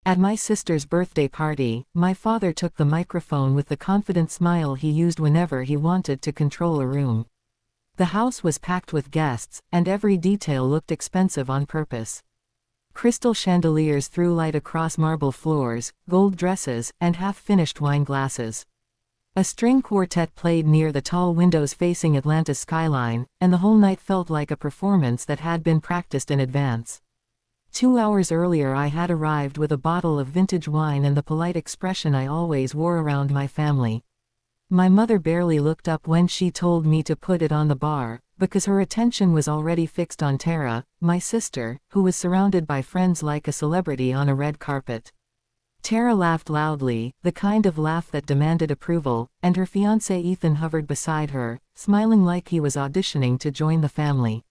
At my sister's birthday party, my father took the microphone with the confident smile he used whenever he wanted to control a room. The house was packed with guests, and every detail looked expensive on purpose. Crystal chandeliers threw light across marble floors, gold dresses, and half-finished wine glasses. A string quartet played near the tall windows facing Atlanta's skyline, and the whole night felt like a performance that had been practiced in advance. 2 hours earlier I had arrived with a bottle of vintage wine and the polite expression I always wore around my family. My mother barely looked up when she told me to put it on the bar, because her attention was already fixed on Tara, my sister, who was surrounded by friends like a celebrity on a red carpet. Tara laughed loudly, the kind of laugh that demanded approval, and her fiancé Ethan hovered beside her, smiling like he was auditioning to join the family.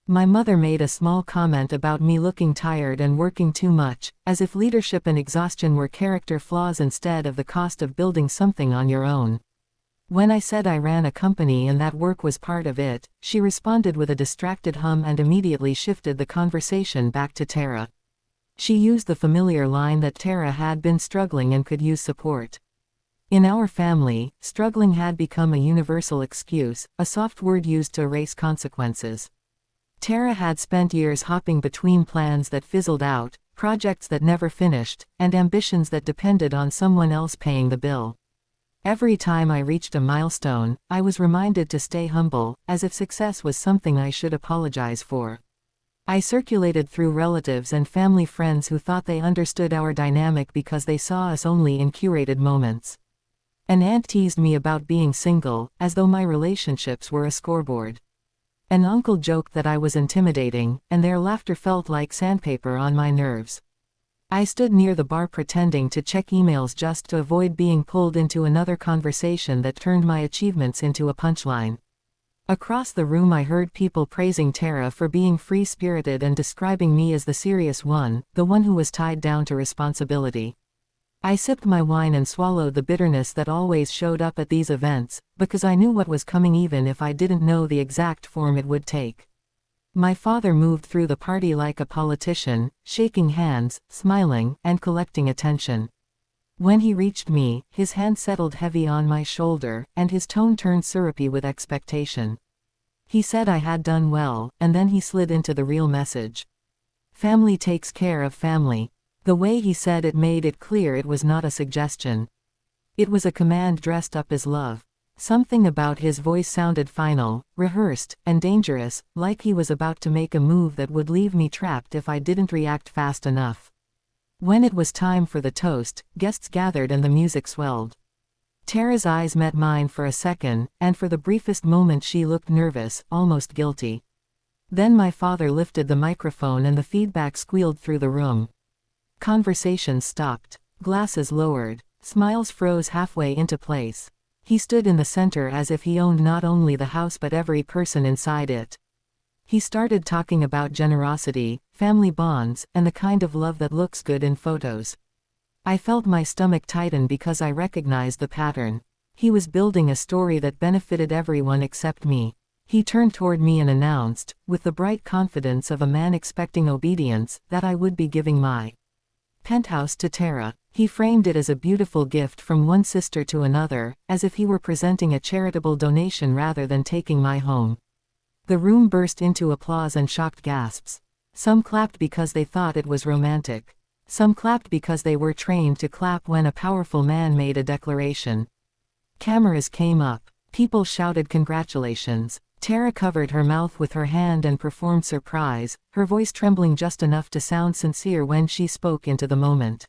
My mother made a small comment about me looking tired and working too much, as if leadership and exhaustion were character flaws instead of the cost of building something on your own. When I said I ran a company and that work was part of it, she responded with a distracted hum and immediately shifted the conversation back to Tara. She used the familiar line that Tara had been struggling and could use support. In our family, struggling had become a universal excuse, a soft word used to erase consequences. Tara had spent years hopping between plans that fizzled out, projects that never finished, and ambitions that depended on someone else paying the bill. Every time I reached a milestone, I was reminded to stay humble, as if success was something I should apologize for. I circulated through relatives and family friends who thought they understood our dynamic because they saw us only in curated moments. An aunt teased me about being single, as though my relationships were a scoreboard. An uncle joked that I was intimidating, and their laughter felt like sandpaper on my nerves. I stood near the bar pretending to check emails just to avoid being pulled into another conversation that turned my achievements into a punchline. Across the room I heard people praising Tara for being free-spirited and describing me as the serious one, the one who was tied down to responsibility. I sipped my wine and swallowed the bitterness that always showed up at these events, because I knew what was coming even if I didn't know the exact form it would take. My father moved through the party like a politician, shaking hands, smiling, and collecting attention. When he reached me, his hand settled heavy on my shoulder, and his tone turned syrupy with expectation. He said I had done well, and then he slid into the real message. Family takes care of family. The way he said it made it clear it was not a suggestion. It was a command dressed up as love. Something about his voice sounded final, rehearsed, and dangerous, like he was about to make a move that would leave me trapped if I didn't react fast enough. When it was time for the toast, guests gathered and the music swelled. Tara's eyes met mine for a second, and for the briefest moment she looked nervous, almost guilty. Then my father lifted the microphone and the feedback squealed through the room. Conversations stopped. Glasses lowered. Smiles froze halfway into place. He stood in the center as if he owned not only the house but every person inside it. He started talking about generosity, family bonds, and the kind of love that looks good in photos. I felt my stomach tighten because I recognized the pattern. He was building a story that benefited everyone except me. He turned toward me and announced, with the bright confidence of a man expecting obedience, that I would be giving my penthouse to Tara. He framed it as a beautiful gift from one sister to another, as if he were presenting a charitable donation rather than taking my home. The room burst into applause and shocked gasps. Some clapped because they thought it was romantic. Some clapped because they were trained to clap when a powerful man made a declaration. Cameras came up. People shouted congratulations. Tara covered her mouth with her hand and performed surprise, her voice trembling just enough to sound sincere when she spoke into the moment.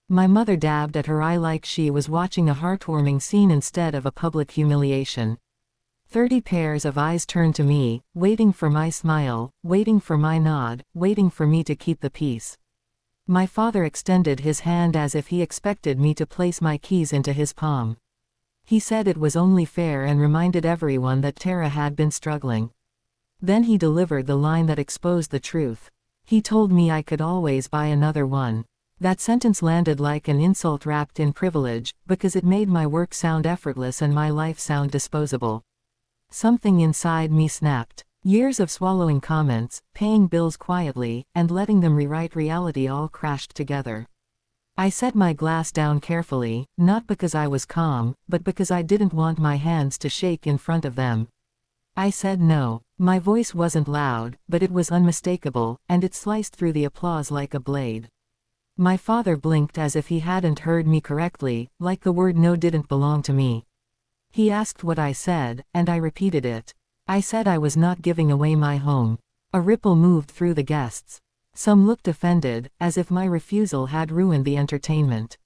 My mother dabbed at her eye like she was watching a heartwarming scene instead of a public humiliation. 30 pairs of eyes turned to me, waiting for my smile, waiting for my nod, waiting for me to keep the peace. My father extended his hand as if he expected me to place my keys into his palm. He said it was only fair and reminded everyone that Tara had been struggling. Then he delivered the line that exposed the truth. He told me I could always buy another one. That sentence landed like an insult wrapped in privilege, because it made my work sound effortless and my life sound disposable. Something inside me snapped. Years of swallowing comments, paying bills quietly, and letting them rewrite reality all crashed together. I set my glass down carefully, not because I was calm, but because I didn't want my hands to shake in front of them. I said no. My voice wasn't loud, but it was unmistakable, and it sliced through the applause like a blade. My father blinked as if he hadn't heard me correctly, like the word no didn't belong to me. He asked what I said, and I repeated it. I said I was not giving away my home. A ripple moved through the guests. Some looked offended, as if my refusal had ruined the entertainment.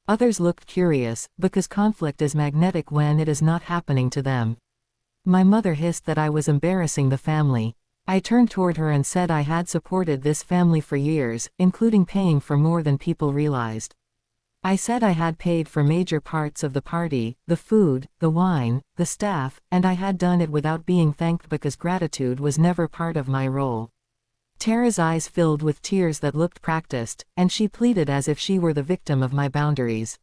Others looked curious, because conflict is magnetic when it is not happening to them. My mother hissed that I was embarrassing the family. I turned toward her and said I had supported this family for years, including paying for more than people realized. I said I had paid for major parts of the party, the food, the wine, the staff, and I had done it without being thanked because gratitude was never part of my role. Tara's eyes filled with tears that looked practiced, and she pleaded as if she were the victim of my boundaries.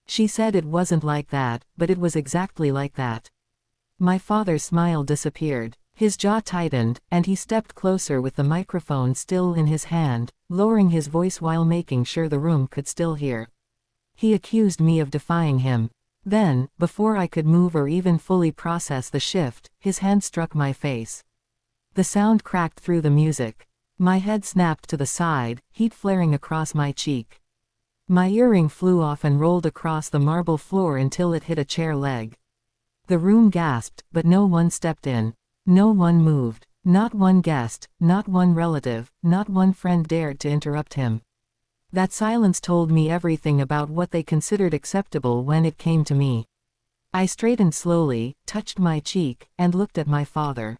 She said it wasn't like that, but it was exactly like that. My father's smile disappeared. His jaw tightened, and he stepped closer with the microphone still in his hand, lowering his voice while making sure the room could still hear. He accused me of defying him. Then, before I could move or even fully process the shift, his hand struck my face. The sound cracked through the music. My head snapped to the side, heat flaring across my cheek. My earring flew off and rolled across the marble floor until it hit a chair leg. The room gasped, but no one stepped in. No one moved. Not one guest, not one relative, not one friend dared to interrupt him. That silence told me everything about what they considered acceptable when it came to me. I straightened slowly, touched my cheek, and looked at my father.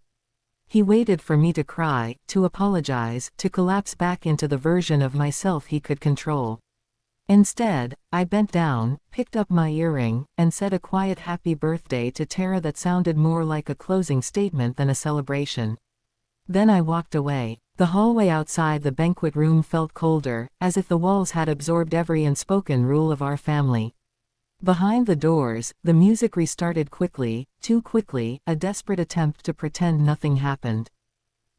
He waited for me to cry, to apologize, to collapse back into the version of myself he could control. Instead, I bent down, picked up my earring, and said a quiet happy birthday to Tara that sounded more like a closing statement than a celebration. Then I walked away. The hallway outside the banquet room felt colder, as if the walls had absorbed every unspoken rule of our family. Behind the doors, the music restarted quickly, too quickly, a desperate attempt to pretend nothing happened.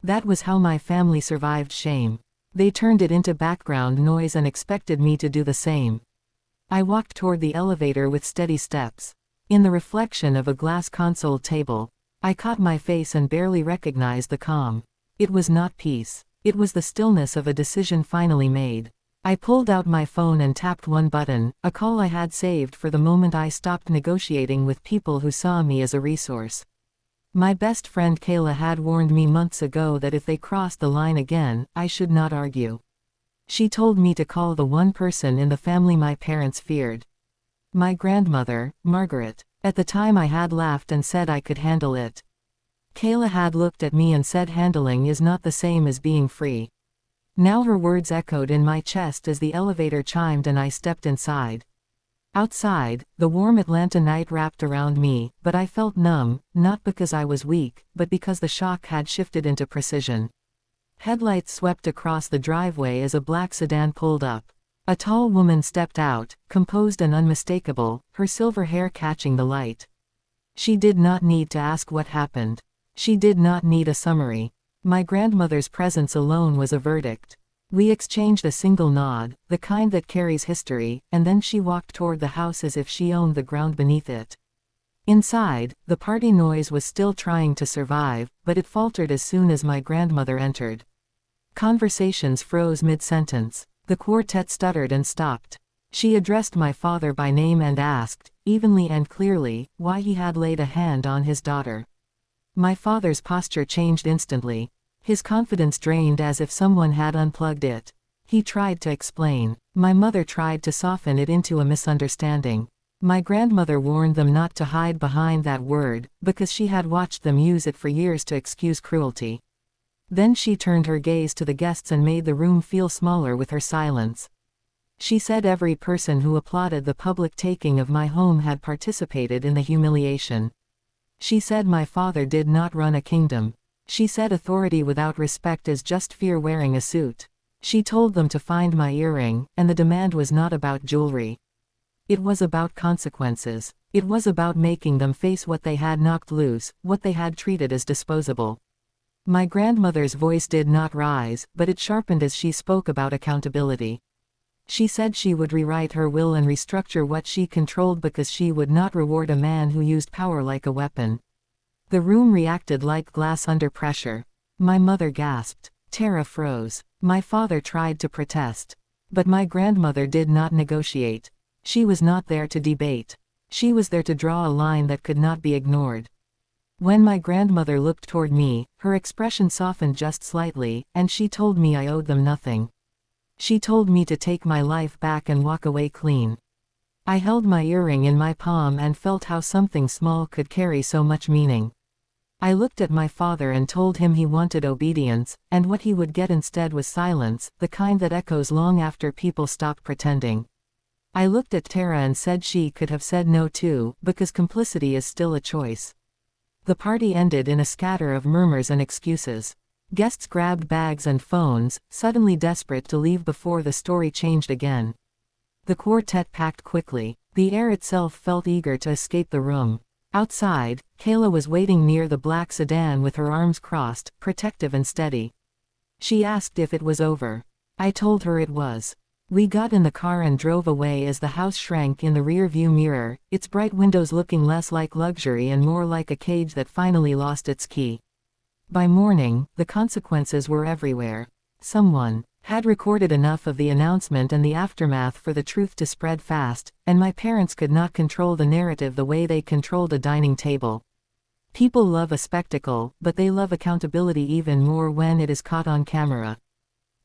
That was how my family survived shame. They turned it into background noise and expected me to do the same. I walked toward the elevator with steady steps. In the reflection of a glass console table, I caught my face and barely recognized the calm. It was not peace. It was the stillness of a decision finally made. I pulled out my phone and tapped one button, a call I had saved for the moment I stopped negotiating with people who saw me as a resource. My best friend Kayla had warned me months ago that if they crossed the line again, I should not argue. She told me to call the one person in the family my parents feared. My grandmother, Margaret. At the time I had laughed and said I could handle it. Kayla had looked at me and said handling is not the same as being free. Now her words echoed in my chest as the elevator chimed and I stepped inside. Outside, the warm Atlanta night wrapped around me, but I felt numb, not because I was weak, but because the shock had shifted into precision. Headlights swept across the driveway as a black sedan pulled up. A tall woman stepped out, composed and unmistakable, her silver hair catching the light. She did not need to ask what happened. She did not need a summary. My grandmother's presence alone was a verdict. We exchanged a single nod, the kind that carries history, and then she walked toward the house as if she owned the ground beneath it. Inside, the party noise was still trying to survive, but it faltered as soon as my grandmother entered. Conversations froze mid-sentence. The quartet stuttered and stopped. She addressed my father by name and asked, evenly and clearly, why he had laid a hand on his daughter. My father's posture changed instantly. His confidence drained as if someone had unplugged it. He tried to explain. My mother tried to soften it into a misunderstanding. My grandmother warned them not to hide behind that word, because she had watched them use it for years to excuse cruelty. Then she turned her gaze to the guests and made the room feel smaller with her silence. She said every person who applauded the public taking of my home had participated in the humiliation. She said my father did not run a kingdom. She said authority without respect is just fear wearing a suit. She told them to find my earring, and the demand was not about jewelry. It was about consequences. It was about making them face what they had knocked loose, what they had treated as disposable. My grandmother's voice did not rise, but it sharpened as she spoke about accountability. She said she would rewrite her will and restructure what she controlled because she would not reward a man who used power like a weapon. The room reacted like glass under pressure. My mother gasped. Tara froze. My father tried to protest. But my grandmother did not negotiate. She was not there to debate. She was there to draw a line that could not be ignored. When my grandmother looked toward me, her expression softened just slightly, and she told me I owed them nothing. She told me to take my life back and walk away clean. I held my earring in my palm and felt how something small could carry so much meaning. I looked at my father and told him he wanted obedience, and what he would get instead was silence, the kind that echoes long after people stop pretending. I looked at Tara and said she could have said no too, because complicity is still a choice. The party ended in a scatter of murmurs and excuses. Guests grabbed bags and phones, suddenly desperate to leave before the story changed again. The quartet packed quickly. The air itself felt eager to escape the room. Outside, Kayla was waiting near the black sedan with her arms crossed, protective and steady. She asked if it was over. I told her it was. We got in the car and drove away as the house shrank in the rear-view mirror, its bright windows looking less like luxury and more like a cage that finally lost its key. By morning, the consequences were everywhere. Someone had recorded enough of the announcement and the aftermath for the truth to spread fast, and my parents could not control the narrative the way they controlled a dining table. People love a spectacle, but they love accountability even more when it is caught on camera.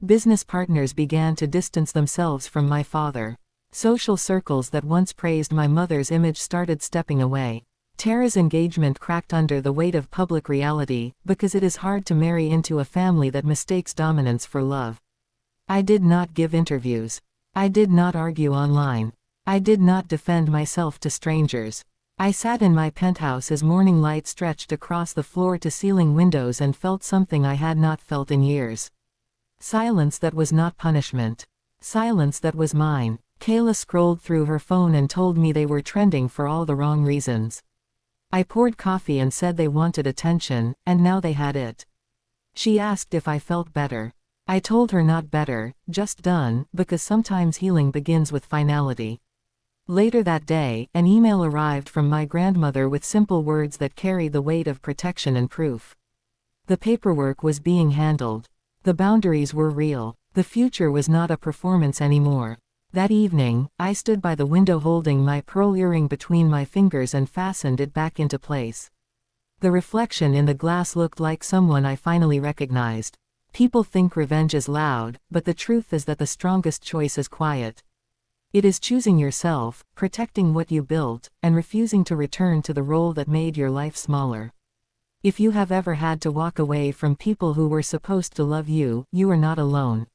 Business partners began to distance themselves from my father. Social circles that once praised my mother's image started stepping away. Tara's engagement cracked under the weight of public reality, because it is hard to marry into a family that mistakes dominance for love. I did not give interviews. I did not argue online. I did not defend myself to strangers. I sat in my penthouse as morning light stretched across the floor-to-ceiling windows and felt something I had not felt in years. Silence that was not punishment. Silence that was mine. Kayla scrolled through her phone and told me they were trending for all the wrong reasons. I poured coffee and said they wanted attention, and now they had it. She asked if I felt better. I told her not better, just done, because sometimes healing begins with finality. Later that day, an email arrived from my grandmother with simple words that carried the weight of protection and proof. The paperwork was being handled. The boundaries were real. The future was not a performance anymore. That evening, I stood by the window holding my pearl earring between my fingers and fastened it back into place. The reflection in the glass looked like someone I finally recognized. People think revenge is loud, but the truth is that the strongest choice is quiet. It is choosing yourself, protecting what you built, and refusing to return to the role that made your life smaller. If you have ever had to walk away from people who were supposed to love you, you are not alone.